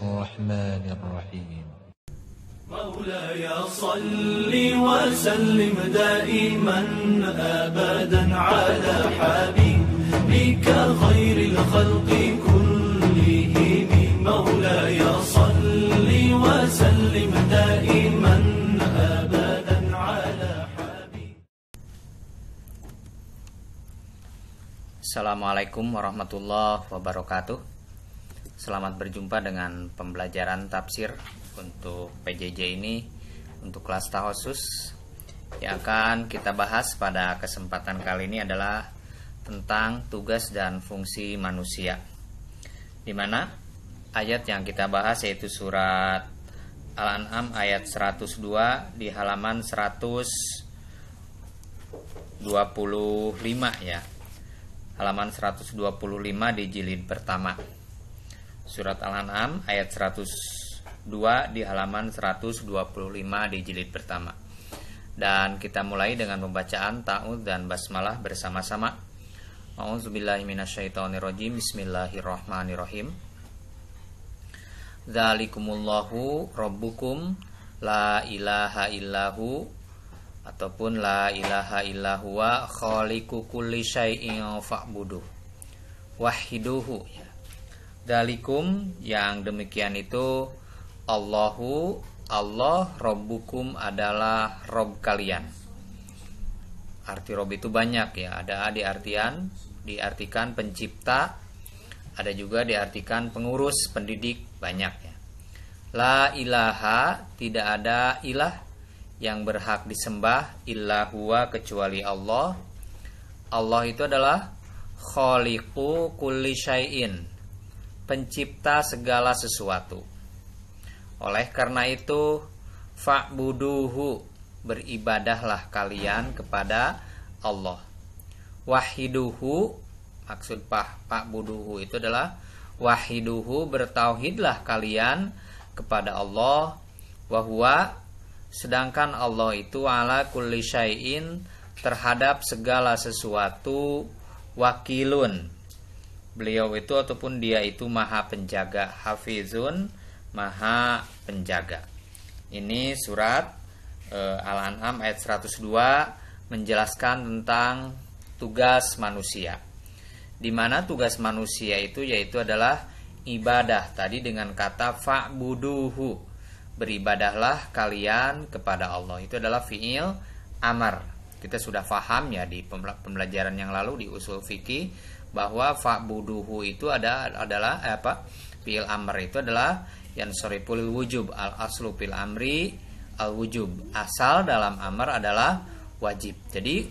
الرحمن الرحيم مولاي صل وسلم دائما أبدا على حبيبك خير الخلق كلهم مولاي صل وسلم دائما أبدا على حبيبك. Assalamualaikum warahmatullahi wabarakatuh. Selamat berjumpa dengan pembelajaran tafsir untuk PJJ ini, untuk kelas tahosus. Yang akan kita bahas pada kesempatan kali ini adalah tentang tugas dan fungsi manusia, di mana ayat yang kita bahas yaitu surat Al-An'am ayat 102 di halaman 125 ya. Halaman 125 di jilid pertama. Surat Al-An'am ayat 102 di halaman 125 di jilid pertama. Dan kita mulai dengan pembacaan ta'awudz dan basmalah bersama-sama. A'udzubillahi minasyaitonirrajim. Bismillahirrahmanirrahim. Dzalikumullahu rabbukum la ilaha illahu, ataupun la ilaha illahuwa khaliqu kulli syai'in fa'buduh wahiduhu ya. Dzalikum, yang demikian itu, Allahu, Allah, rabbukum adalah Rob kalian. Arti Rob itu banyak ya, ada diartikan pencipta, ada juga diartikan pengurus, pendidik, banyak ya. La ilaha, tidak ada ilah yang berhak disembah illa huwa, kecuali Allah. Allah itu adalah khaliqu kulli syai'in, pencipta segala sesuatu. Oleh karena itu, fa'buduhu, beribadahlah kalian kepada Allah. Wahiduhu, maksud fa'buduhu itu adalah wahiduhu, bertauhidlah kalian kepada Allah. Wahuwa, sedangkan Allah itu ala kulli syai'in, terhadap segala sesuatu, wakilun, beliau itu ataupun dia itu maha penjaga, hafizun, maha penjaga. Ini surat Al-An'am ayat 102 menjelaskan tentang tugas manusia, di mana tugas manusia itu yaitu adalah ibadah, tadi dengan kata fa'buduhu, beribadahlah kalian kepada Allah. Itu adalah fi'il amar. Kita sudah paham ya di pembelajaran yang lalu di usul fikih bahwa fa'buduhu itu adalah fi'il amar itu adalah yansariful wujub, al aslu fil amri al wujub, asal dalam amar adalah wajib. Jadi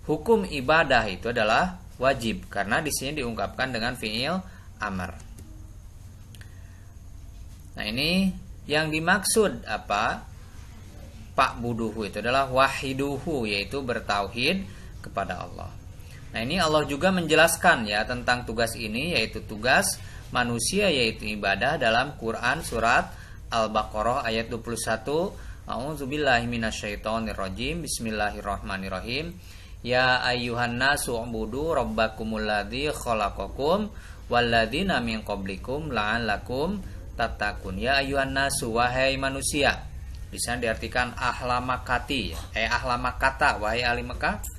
hukum ibadah itu adalah wajib karena di sini diungkapkan dengan fi'il amar. Nah, ini yang dimaksud fa'buduhu itu adalah wahiduhu, yaitu bertauhid kepada Allah. Nah, ini Allah juga menjelaskan ya tentang tugas ini, yaitu tugas manusia, yaitu ibadah, dalam Quran surat Al-Baqarah ayat 21. A'udzubillahi minasyaitonirrajim. Bismillahirrahmanirrahim. Ya ayyuhan nasu ubudu rabbakumul ladzi khalaqakum walladzina min qablikum la'allakum tatakun. Ya ayyuhan nasu, wahai manusia. Di sana diartikan ahla makati, ahla makata, wahai ahli Mekah.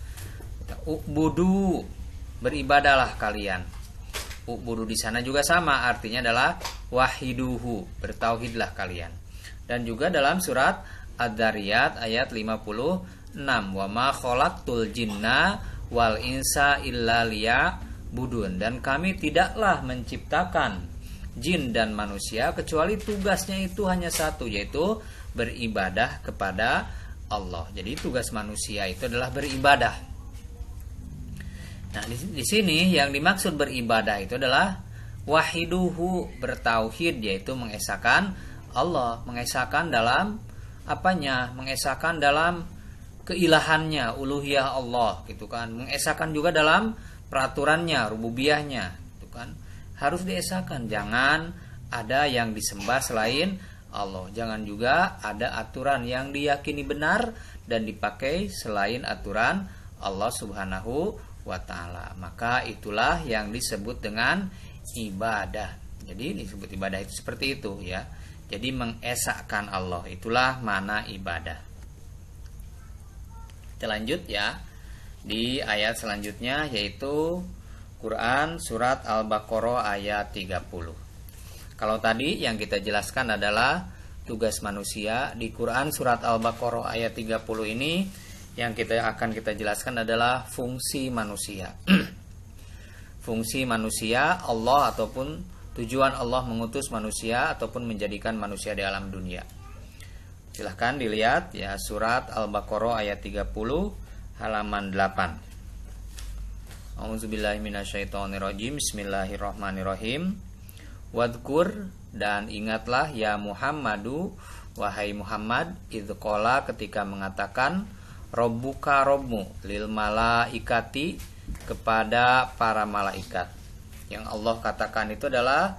Ubudu, beribadahlah kalian. Ubudu di sana juga sama, artinya adalah wahiduhu, bertauhidlah kalian. Dan juga dalam surat Ad-Dzariyat ayat 56, wa ma khalaqtul jinna wal insa illa liya'budun, dan kami tidaklah menciptakan jin dan manusia kecuali tugasnya itu hanya satu, yaitu beribadah kepada Allah. Jadi tugas manusia itu adalah beribadah. Nah, di sini yang dimaksud beribadah itu adalah wahiduhu, bertauhid, yaitu mengesahkan Allah, mengesahkan dalam mengesahkan dalam keilahannya, uluhiyah Allah gitu kan. Mengesahkan juga dalam peraturannya, rububiyahnya gitu kan. Harus diesahkan, jangan ada yang disembah selain Allah. Jangan juga ada aturan yang diyakini benar dan dipakai selain aturan Allah Subhanahu wa ta'ala. Maka itulah yang disebut dengan ibadah. Jadi disebut ibadah itu seperti itu ya. Jadi mengesahkan Allah, itulah makna ibadah. Kita lanjut ya di ayat selanjutnya, yaitu Quran surat Al-Baqarah ayat 30. Kalau tadi yang kita jelaskan adalah tugas manusia, di Quran surat Al-Baqarah ayat 30 ini yang akan kita jelaskan adalah fungsi manusia. Fungsi manusia Allah, ataupun tujuan Allah mengutus manusia ataupun menjadikan manusia di alam dunia. Silahkan dilihat ya, surat Al-Baqarah ayat 30 halaman 8. A'udzubillahi minasyaitonirrajim. Bismillahirrahmanirrahim. Wadkur, dan ingatlah ya Muhammadu, wahai Muhammad, idqala, ketika mengatakan Rabbuka, Robmu, lil malaikati, kepada para malaikat. Yang Allah katakan itu adalah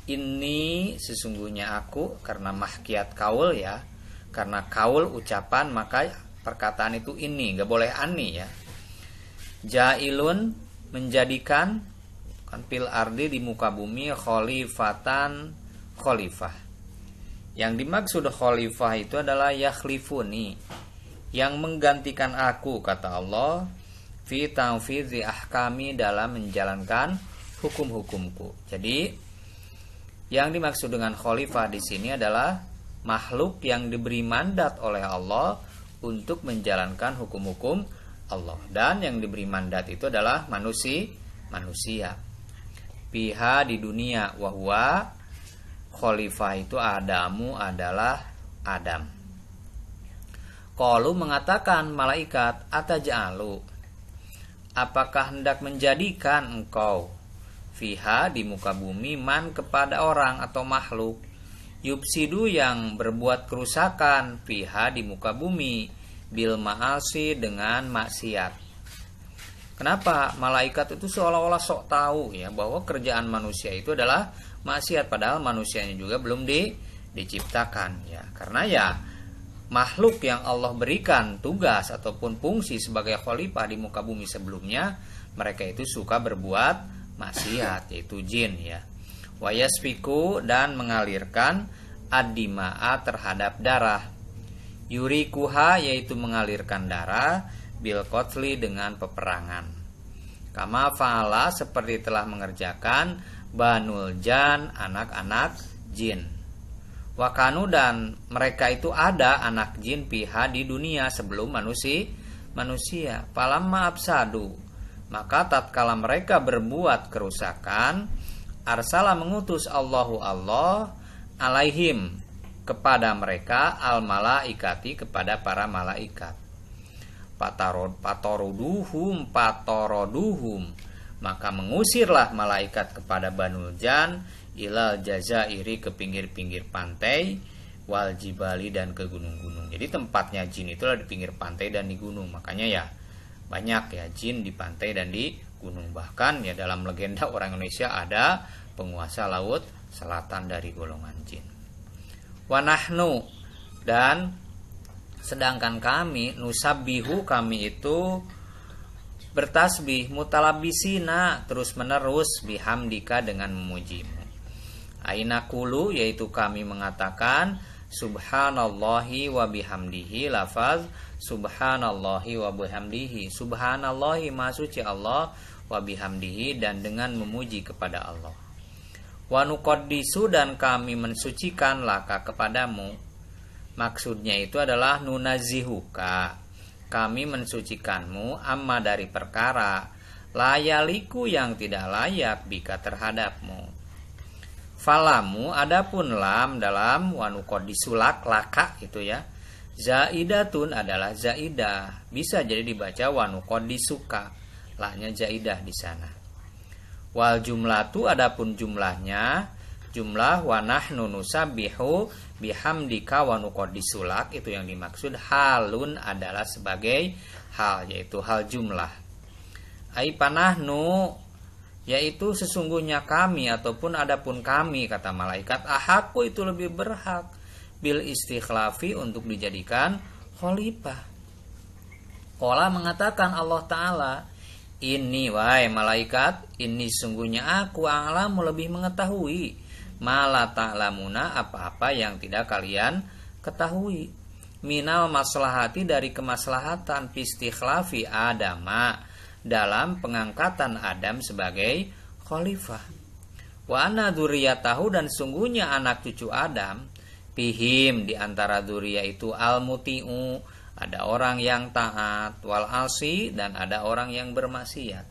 ini, sesungguhnya aku, karena mahkiat kaul ya, karena kaul ucapan maka perkataan itu ini, gak boleh ani ya. Jailun, menjadikan, kan fil ardi, di muka bumi, khalifatan, khalifah. Yang dimaksud khalifah itu adalah yakhlifuni, yang menggantikan aku, kata Allah, fi tanfizi ahkami, dalam menjalankan hukum-hukumku. Jadi yang dimaksud dengan khalifah di sini adalah makhluk yang diberi mandat oleh Allah untuk menjalankan hukum-hukum Allah, dan yang diberi mandat itu adalah manusia. Piha, di dunia, wahwa, khalifah itu Adamu, adalah Adam. Qalu, mengatakan malaikat, ataj'alu, apakah hendak menjadikan engkau, fiha, di muka bumi, man, kepada orang atau makhluk, yubsidu, yang berbuat kerusakan, fiha, di muka bumi, bil ma'asi, dengan maksiat. Kenapa malaikat itu seolah-olah sok tahu ya bahwa kerjaan manusia itu adalah maksiat, padahal manusianya juga belum diciptakan ya. Karena ya makhluk yang Allah berikan tugas ataupun fungsi sebagai khalifah di muka bumi sebelumnya, mereka itu suka berbuat maksiat, yaitu jin ya. Wa yasfiku, dan mengalirkan ad-dima'a, terhadap darah. Yurikuha, yaitu mengalirkan darah, bil qatli, dengan peperangan. Kama fa'ala, seperti telah mengerjakan banul jan, anak-anak jin. Wakanu, dan mereka itu ada anak jin, piha, di dunia sebelum manusia. Falamma absadu, maka tatkala mereka berbuat kerusakan, arsala, mengutus Allahu Allah, alaihim, kepada mereka, al malaikati, kepada para malaikat. Patoroduhum, maka mengusirlah malaikat kepada Banul Jan, ilal jazairi, ke pinggir-pinggir pantai, wal jibali, dan ke gunung-gunung. Jadi tempatnya jin itulah di pinggir pantai dan di gunung. Makanya ya banyak ya jin di pantai dan di gunung. Bahkan ya dalam legenda orang Indonesia ada penguasa laut selatan dari golongan jin. Wanahnu, dan sedangkan kami, nusabbihu, kami itu bertasbih, mutalabisina, terus menerus, bihamdika, dengan memujimu. Ainakulu, yaitu kami mengatakan subhanallahi wa bihamdihi, lafaz subhanallahi wa bihamdihi, subhanallahi, maha suci Allah, wa bihamdihi, dan dengan memuji kepada Allah. Wa nuqaddisu, dan kami mensucikan laka, kepadamu. Maksudnya itu adalah nunazihuka, kami mensucikanmu, amma, dari perkara, layaliku, yang tidak layak, bika, terhadapmu. Falamu, adapun lam dalam wanuqaddisulak, laka itu ya, zaidatun, adalah zaidah, bisa jadi dibaca wanuqaddisuka, lahnya zaidah di sana. Wal jumlatu, adapun jumlahnya, jumlah wa nahnu nusabbihu bihamdika wa nuqaddisulak, itu yang dimaksud halun, adalah sebagai hal, yaitu hal jumlah. Ai panahnu, yaitu sesungguhnya kami ataupun adapun kami, kata malaikat, ahaku, itu lebih berhak, bil istikhlafi, untuk dijadikan khalifah. Qala, mengatakan Allah Ta'ala, Ini wahai malaikat, ini sungguhnya aku a'lamu lebih mengetahui, mala ta'lamuna apa-apa yang tidak kalian ketahui. Minal maslahati dari kemaslahatan fistikhlafi Adama dalam pengangkatan Adam sebagai khalifah. Wa anna dzurriyyatahu dan sungguhnya anak cucu Adam fihim di antara dzurriyyah itu al-muti'u ada orang yang taat, wal asi dan ada orang yang bermaksiat.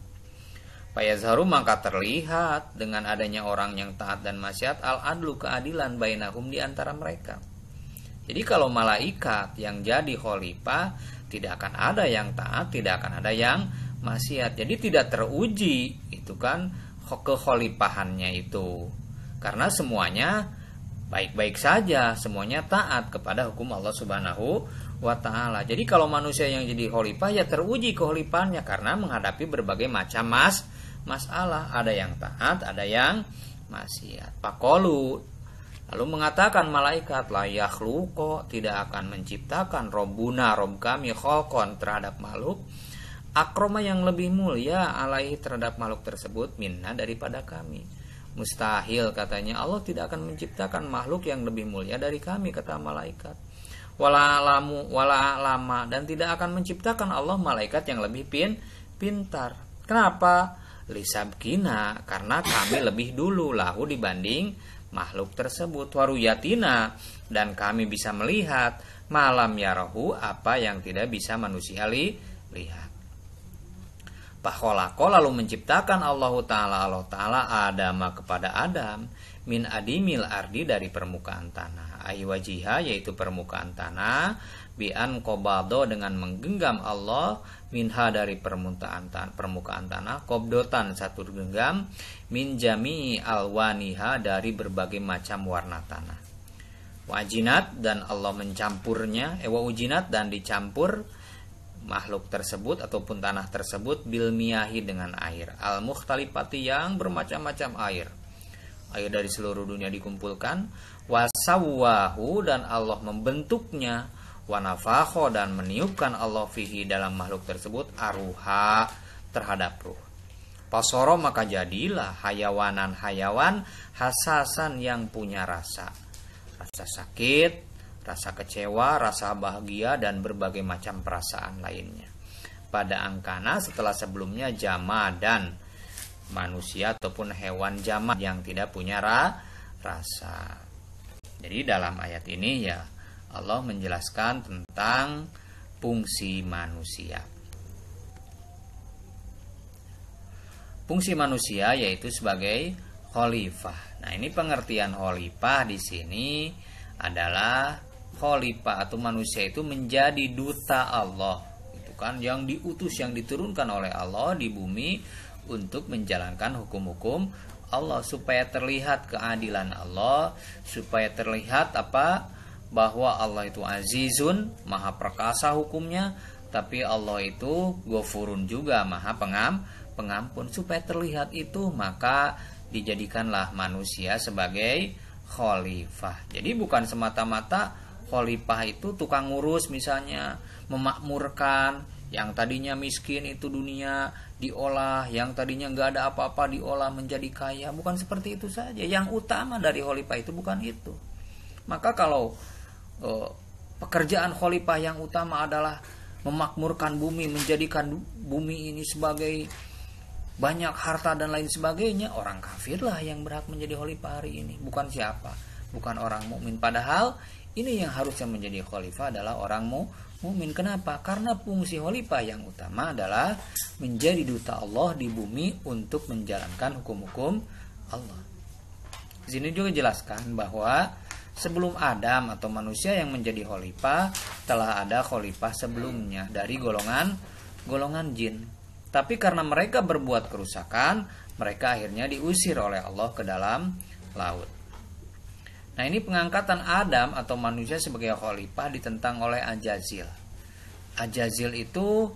Fayazharu maka terlihat dengan adanya orang yang taat dan maksiat al-adlu keadilan bainahum di antara mereka. Jadi kalau malaikat yang jadi khalifah tidak akan ada yang taat, tidak akan ada yang maksiat. Jadi tidak teruji itu kan kekhalifahannya itu. Karena semuanya baik-baik saja, semuanya taat kepada hukum Allah Subhanahu wa taala. Jadi kalau manusia yang jadi khalifah ya teruji kekhalifahannya karena menghadapi berbagai macam masalah, ada yang taat, ada yang maksiat. Faqalu lalu mengatakan malaikat la yakhluqo tidak akan menciptakan Rabbuna Rabb kami khalqan terhadap makhluk akroma yang lebih mulia alaihi terhadap makhluk tersebut minna daripada kami. Mustahil katanya Allah tidak akan menciptakan makhluk yang lebih mulia dari kami kata malaikat. Wala lama dan tidak akan menciptakan Allah malaikat yang lebih pintar. Kenapa? Lisabkina karena kami lebih dulu lahu dibanding makhluk tersebut. Waruyatina dan kami bisa melihat malam yarahu apa yang tidak bisa manusia lihat. Pakholako lalu menciptakan Allah Ta'ala Adam kepada Adam min adimil ardi dari permukaan tanah aywajiha yaitu permukaan tanah bi'an qobado dengan menggenggam Allah minha dari permukaan tanah qobdotan satu genggam min jami'i alwaniha dari berbagai macam warna tanah wajinat dan Allah mencampurnya wajinat dan dicampur makhluk tersebut ataupun tanah tersebut bil miyahi dengan air al mukhtalifati yang bermacam-macam air dari seluruh dunia dikumpulkan wasawwahu dan Allah membentuknya wanafakho dan meniupkan Allah fihi dalam makhluk tersebut aruha terhadap ruh pasoro maka jadilah hayawanan hasasan yang punya rasa sakit, rasa kecewa, rasa bahagia dan berbagai macam perasaan lainnya. Pada angkana setelah sebelumnya jamadan manusia ataupun hewan jamad yang tidak punya rasa. Jadi dalam ayat ini ya Allah menjelaskan tentang fungsi manusia. Fungsi manusia yaitu sebagai khalifah. Nah, ini pengertian khalifah di sini adalah khalifah atau manusia itu menjadi duta Allah. Itu kan yang diutus, yang diturunkan oleh Allah di bumi untuk menjalankan hukum-hukum Allah supaya terlihat keadilan Allah, supaya terlihat bahwa Allah itu azizun, maha perkasa hukumnya, tapi Allah itu ghafurun juga, maha pengampun. Supaya terlihat itu maka dijadikanlah manusia sebagai khalifah. Jadi bukan semata-mata khalifah itu tukang ngurus misalnya, memakmurkan yang tadinya miskin itu dunia diolah, yang tadinya nggak ada apa-apa diolah menjadi kaya. Bukan seperti itu saja. Yang utama dari khalifah itu bukan itu. Maka kalau pekerjaan khalifah yang utama adalah memakmurkan bumi, menjadikan bumi ini sebagai banyak harta dan lain sebagainya, orang kafirlah yang berhak menjadi khalifah hari ini, bukan siapa, bukan orang mukmin. Padahal ini yang harusnya menjadi khalifah adalah orang mukmin. Kenapa? Karena fungsi khalifah yang utama adalah menjadi duta Allah di bumi untuk menjalankan hukum-hukum Allah. Di sini juga jelaskan bahwa sebelum Adam atau manusia yang menjadi khalifah telah ada khalifah sebelumnya dari golongan jin. Tapi karena mereka berbuat kerusakan, mereka akhirnya diusir oleh Allah ke dalam laut. Nah, ini pengangkatan Adam atau manusia sebagai khalifah ditentang oleh Ajazil. Ajazil itu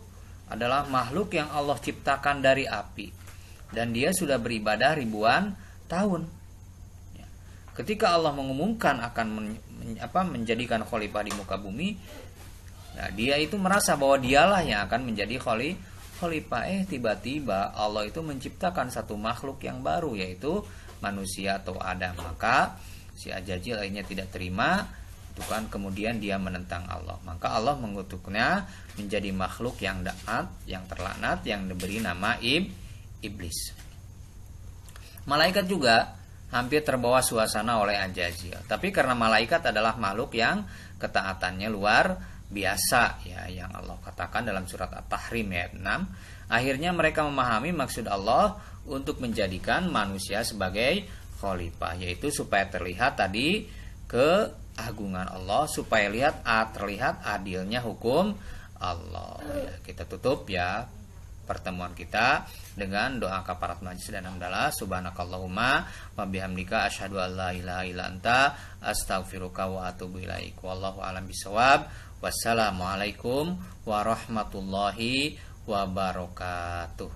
adalah makhluk yang Allah ciptakan dari api. Dan dia sudah beribadah ribuan tahun. Ketika Allah mengumumkan akan menjadikan khalifah di muka bumi, nah, dia itu merasa bahwa dialah yang akan menjadi khalifah. khalifah. Tiba-tiba Allah itu menciptakan satu makhluk yang baru, yaitu manusia atau Adam. Maka si Ajajil akhirnya tidak terima, itu kan, kemudian dia menentang Allah. Maka Allah mengutuknya menjadi makhluk yang taat, yang terlaknat, yang diberi nama iblis. Malaikat juga hampir terbawa suasana oleh Ajajil. Tapi karena malaikat adalah makhluk yang ketaatannya luar biasa, ya, yang Allah katakan dalam surat At-Tahrim ayat 6, akhirnya mereka memahami maksud Allah untuk menjadikan manusia sebagai khalifah, yaitu supaya terlihat tadi keagungan Allah, supaya terlihat adilnya hukum Allah. Ya, kita tutup ya pertemuan kita dengan doa kafarat majlis dan hamdalah. Subhanakallahumma wa bihamdika asyhadu an la ilaha illa anta astaghfiruka wa atubu ilaik. Wallahu a'lam bishawab. Wassalamualaikum warahmatullahi wabarakatuh.